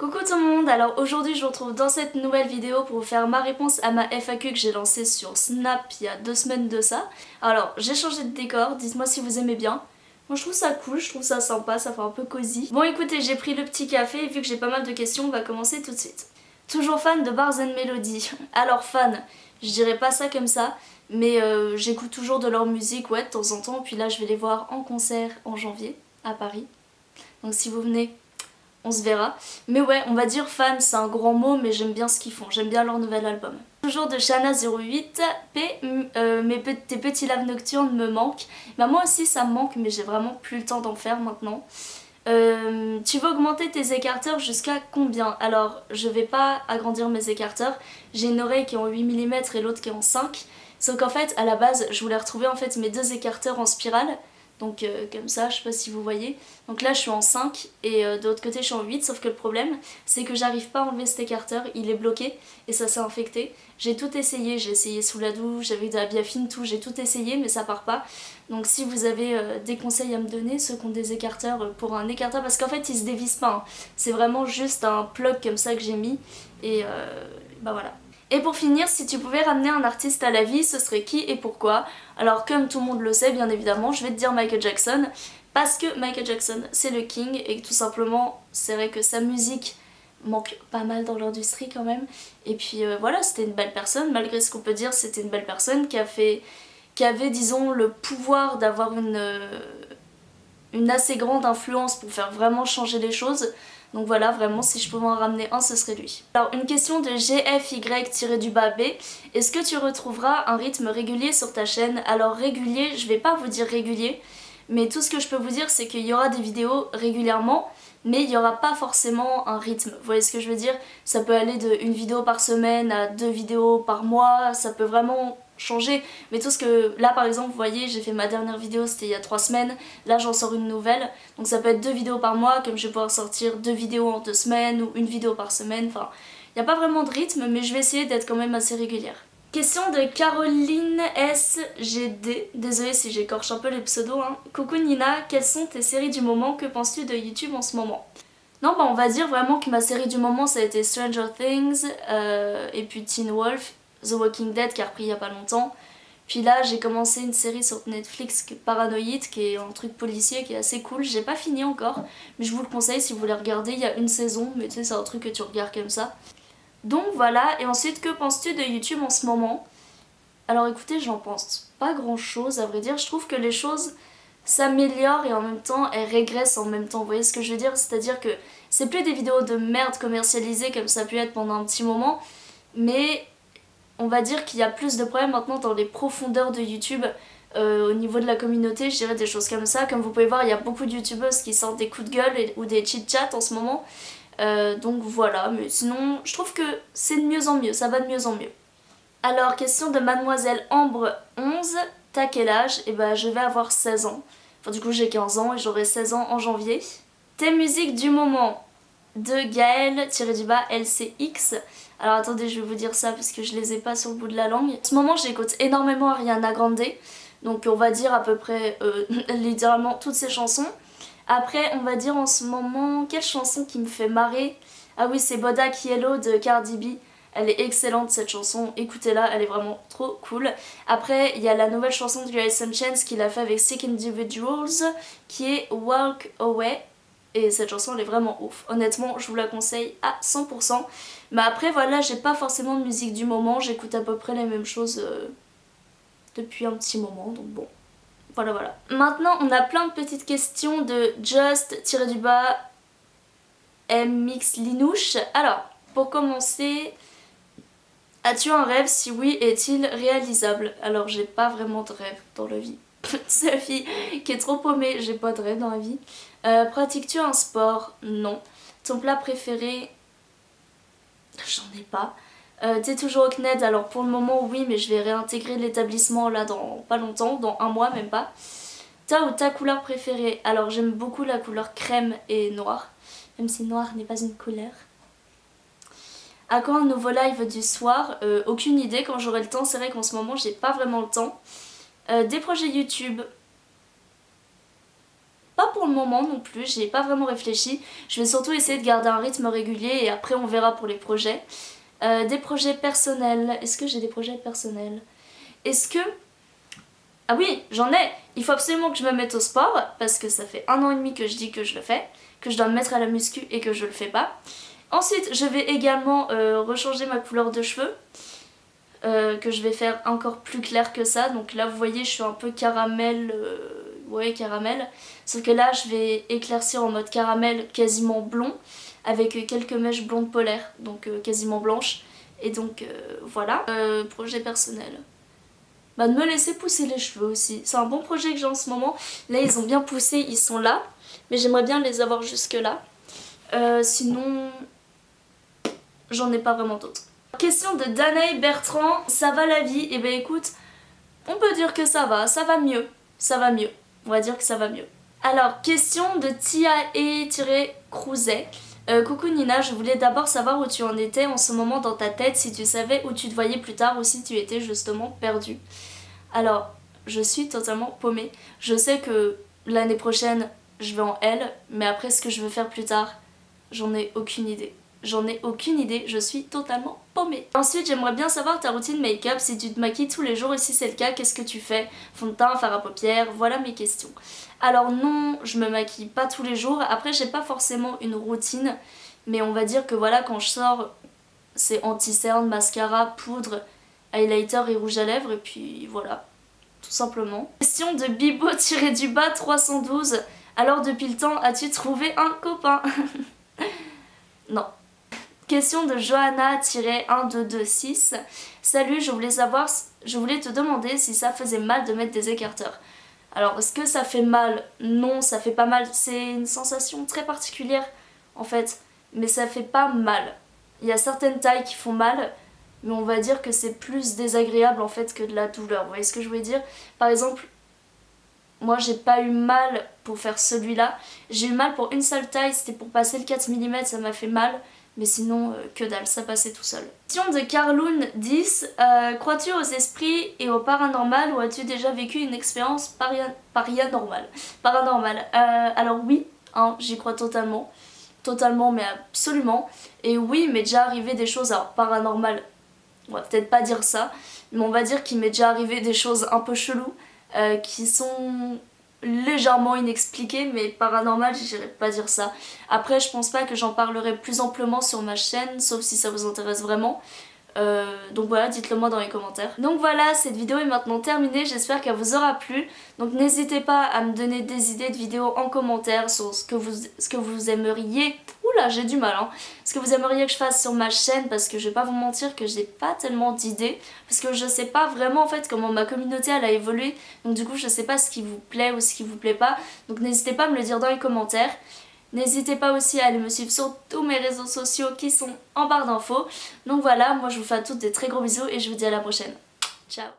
Coucou tout le monde, alors aujourd'hui je vous retrouve dans cette nouvelle vidéo pour vous faire ma réponse à ma FAQ que j'ai lancée sur Snap il y a 2 semaines de ça. Alors j'ai changé de décor, dites-moi si vous aimez bien. Moi je trouve ça cool, je trouve ça sympa, ça fait un peu cosy. Bon écoutez, j'ai pris le petit café et vu que j'ai pas mal de questions, on va commencer tout de suite. Toujours fan de Bars and Melody. Alors fan, je dirais pas ça comme ça, mais j'écoute toujours de leur musique, ouais, de temps en temps. Puis là je vais les voir en concert en janvier à Paris. Donc si vous venez, on se verra. Mais ouais, on va dire fan, c'est un grand mot, mais j'aime bien ce qu'ils font. J'aime bien leur nouvel album. Toujours de Shana08, tes petits laves nocturnes me manquent. Bah moi aussi ça me manque, mais j'ai vraiment plus le temps d'en faire maintenant. Tu veux augmenter tes écarteurs jusqu'à combien? Alors, je vais pas agrandir mes écarteurs. J'ai une oreille qui est en 8 mm et l'autre qui est en 5. Sauf qu'en fait, à la base, je voulais retrouver en fait mes deux écarteurs en spirale. Donc comme ça, je sais pas si vous voyez. Donc là je suis en 5 et de l'autre côté je suis en 8, sauf que le problème c'est que j'arrive pas à enlever cet écarteur, il est bloqué et ça s'est infecté. J'ai tout essayé, j'ai essayé sous la douche, j'avais de la biafine, tout, j'ai tout essayé mais ça part pas. Donc si vous avez des conseils à me donner, ceux qui ont des écarteurs pour un écarteur, parce qu'en fait ils se dévissent pas, hein. C'est vraiment juste un plug comme ça que j'ai mis et bah voilà. Et pour finir, si tu pouvais ramener un artiste à la vie, ce serait qui et pourquoi? Alors comme tout le monde le sait bien évidemment, je vais te dire Michael Jackson, parce que Michael Jackson c'est le king et que tout simplement c'est vrai que sa musique manque pas mal dans l'industrie quand même. Et puis voilà, c'était une belle personne, malgré ce qu'on peut dire, c'était une belle personne qui avait disons le pouvoir d'avoir une assez grande influence pour faire vraiment changer les choses. Donc voilà, vraiment, si je pouvais en ramener un, ce serait lui. Alors, une question de GFY-B. Est-ce que tu retrouveras un rythme régulier sur ta chaîne? Alors, régulier, je vais pas vous dire régulier, mais tout ce que je peux vous dire, c'est qu'il y aura des vidéos régulièrement, mais il n'y aura pas forcément un rythme. Vous voyez ce que je veux dire? Ça peut aller de une vidéo par semaine à 2 vidéos par mois, ça peut vraiment changer. Mais tout ce que... Là par exemple, vous voyez, j'ai fait ma dernière vidéo, c'était il y a 3 semaines. Là j'en sors une nouvelle. Donc ça peut être 2 vidéos par mois, comme je vais pouvoir sortir 2 vidéos en 2 semaines ou une vidéo par semaine. Enfin, il n'y a pas vraiment de rythme, mais je vais essayer d'être quand même assez régulière. Question de Caroline SGD. Désolée si j'écorche un peu les pseudos, hein. Coucou Nina, quelles sont tes séries du moment? Que penses-tu de YouTube en ce moment? Non, bah on va dire vraiment que ma série du moment ça a été Stranger Things, et puis Teen Wolf, The Walking Dead qui a repris il y a pas longtemps. Puis là j'ai commencé une série sur Netflix, Paranoid, qui est un truc policier qui est assez cool. J'ai pas fini encore, mais je vous le conseille si vous voulez regarder. Il y a une saison, mais tu sais c'est un truc que tu regardes comme ça. Donc voilà, et ensuite que penses-tu de YouTube en ce moment? Alors écoutez, j'en pense pas grand chose à vrai dire. Je trouve que les choses s'améliorent et en même temps elles régressent en même temps. Vous voyez ce que je veux dire? C'est-à-dire que c'est plus des vidéos de merde commercialisées comme ça a pu être pendant un petit moment, mais on va dire qu'il y a plus de problèmes maintenant dans les profondeurs de YouTube. Au niveau de la communauté, je dirais des choses comme ça. Comme vous pouvez voir, il y a beaucoup de youtubeuses qui sortent des coups de gueule ou des chit-chats en ce moment. Donc voilà, mais sinon je trouve que c'est de mieux en mieux, ça va de mieux en mieux. Alors, question de Mademoiselle Ambre 11, t'as quel âge? Et bah je vais avoir 16 ans. Enfin du coup j'ai 15 ans et j'aurai 16 ans en janvier. Tes musiques du moment de Gaël-LCX. Alors attendez, je vais vous dire ça parce que je les ai pas sur le bout de la langue. En ce moment j'écoute énormément Ariana Grande. Donc on va dire à peu près littéralement toutes ses chansons. Après, on va dire en ce moment, quelle chanson qui me fait marrer? Ah oui, c'est Bodak Yellow de Cardi B. Elle est excellente cette chanson, écoutez-la, elle est vraiment trop cool. Après, il y a la nouvelle chanson de Grayson Chance qu'il a fait avec Sick Individuals, qui est Walk Away. Et cette chanson, elle est vraiment ouf. Honnêtement, je vous la conseille à 100%. Mais après, voilà, j'ai pas forcément de musique du moment, j'écoute à peu près les mêmes choses depuis un petit moment, donc bon. Voilà, voilà. Maintenant, on a plein de petites questions de Just-MX Linouche. Alors, pour commencer, as-tu un rêve? Si oui, est-il réalisable? Alors, j'ai pas vraiment de rêve dans la vie. C'est la fille qui est trop paumée, j'ai pas de rêve dans la vie. Pratiques-tu un sport? Non. Ton plat préféré? J'en ai pas. T'es toujours au CNED? Alors pour le moment oui, mais je vais réintégrer l'établissement là dans pas longtemps, dans un mois même pas. Ta ou ta couleur préférée? Alors j'aime beaucoup la couleur crème et noir, même si noir n'est pas une couleur. À quand un nouveau live du soir? Aucune idée, quand j'aurai le temps. C'est vrai qu'en ce moment j'ai pas vraiment le temps. Des projets YouTube? pas pour le moment non plus, j'y ai pas vraiment réfléchi. Je vais surtout essayer de garder un rythme régulier et après on verra pour les projets. Des projets personnels. Est-ce que j'ai des projets personnels? Est-ce que... Ah oui, j'en ai. Il faut absolument que je me mette au sport parce que ça fait 1 an et demi que je dis que je le fais, que je dois me mettre à la muscu et que je le fais pas. Ensuite, je vais également rechanger ma couleur de cheveux, que je vais faire encore plus clair que ça. Donc là, vous voyez, je suis un peu caramel, ouais, caramel. Sauf que là, je vais éclaircir en mode caramel quasiment blond, avec quelques mèches blondes polaires, donc quasiment blanches. Et donc voilà. Projet personnel. Bah, de me laisser pousser les cheveux aussi. C'est un bon projet que j'ai en ce moment. Là, ils ont bien poussé, ils sont là. Mais j'aimerais bien les avoir jusque là. Sinon, j'en ai pas vraiment d'autres. Question de Danae Bertrand, ça va la vie? Eh ben écoute, on peut dire que ça va mieux. Ça va mieux. On va dire que ça va mieux. Alors, question de Tiae-Crouzet. Coucou Nina, je voulais d'abord savoir où tu en étais en ce moment dans ta tête, si tu savais où tu te voyais plus tard ou si tu étais justement perdue. Alors, je suis totalement paumée. Je sais que l'année prochaine, je vais en L, mais après ce que je veux faire plus tard, j'en ai aucune idée. J'en ai aucune idée, je suis totalement paumée. Ensuite, j'aimerais bien savoir ta routine make-up, si tu te maquilles tous les jours et si c'est le cas, qu'est-ce que tu fais? Fond de teint, fard à paupières, voilà mes questions. Alors non, je me maquille pas tous les jours, après j'ai pas forcément une routine, mais on va dire que voilà, quand je sors, c'est anti-cerne, mascara, poudre, highlighter et rouge à lèvres, et puis voilà, tout simplement. Question de Bibo-du-bas 312, alors depuis le temps, as-tu trouvé un copain? Non. Question de Johanna-1226. Salut, je voulais te demander si ça faisait mal de mettre des écarteurs. Alors, est-ce que ça fait mal? Non, ça fait pas mal. C'est une sensation très particulière, en fait. Mais ça fait pas mal. Il y a certaines tailles qui font mal, mais on va dire que c'est plus désagréable, en fait, que de la douleur. Vous voyez ce que je voulais dire? Par exemple, moi, j'ai pas eu mal pour faire celui-là. J'ai eu mal pour une seule taille, c'était pour passer le 4 mm, ça m'a fait mal. Mais sinon, que dalle, ça passait tout seul. Question de Carloun 10. Crois-tu aux esprits et au paranormal ou as-tu déjà vécu une expérience paranormale? Alors oui, hein, j'y crois totalement. Totalement, mais absolument. Et oui, il m'est déjà arrivé des choses, alors paranormales, on va peut-être pas dire ça, mais on va dire qu'il m'est déjà arrivé des choses un peu cheloues, qui sont légèrement inexpliqué, mais paranormal, j'irais pas dire ça. Après, je pense pas que j'en parlerai plus amplement sur ma chaîne, sauf si ça vous intéresse vraiment. Donc voilà, dites-le moi dans les commentaires. Donc voilà, cette vidéo est maintenant terminée, j'espère qu'elle vous aura plu. Donc n'hésitez pas à me donner des idées de vidéos en commentaire sur ce que vous aimeriez. Oula, j'ai du mal, hein. Ce que vous aimeriez que je fasse sur ma chaîne, parce que je vais pas vous mentir que j'ai pas tellement d'idées. Parce que je sais pas vraiment en fait comment ma communauté elle a évolué. Donc du coup je sais pas ce qui vous plaît ou ce qui vous plaît pas. Donc n'hésitez pas à me le dire dans les commentaires. N'hésitez pas aussi à aller me suivre sur tous mes réseaux sociaux qui sont en barre d'infos. Donc voilà, moi je vous fais à toutes des très gros bisous et je vous dis à la prochaine. Ciao.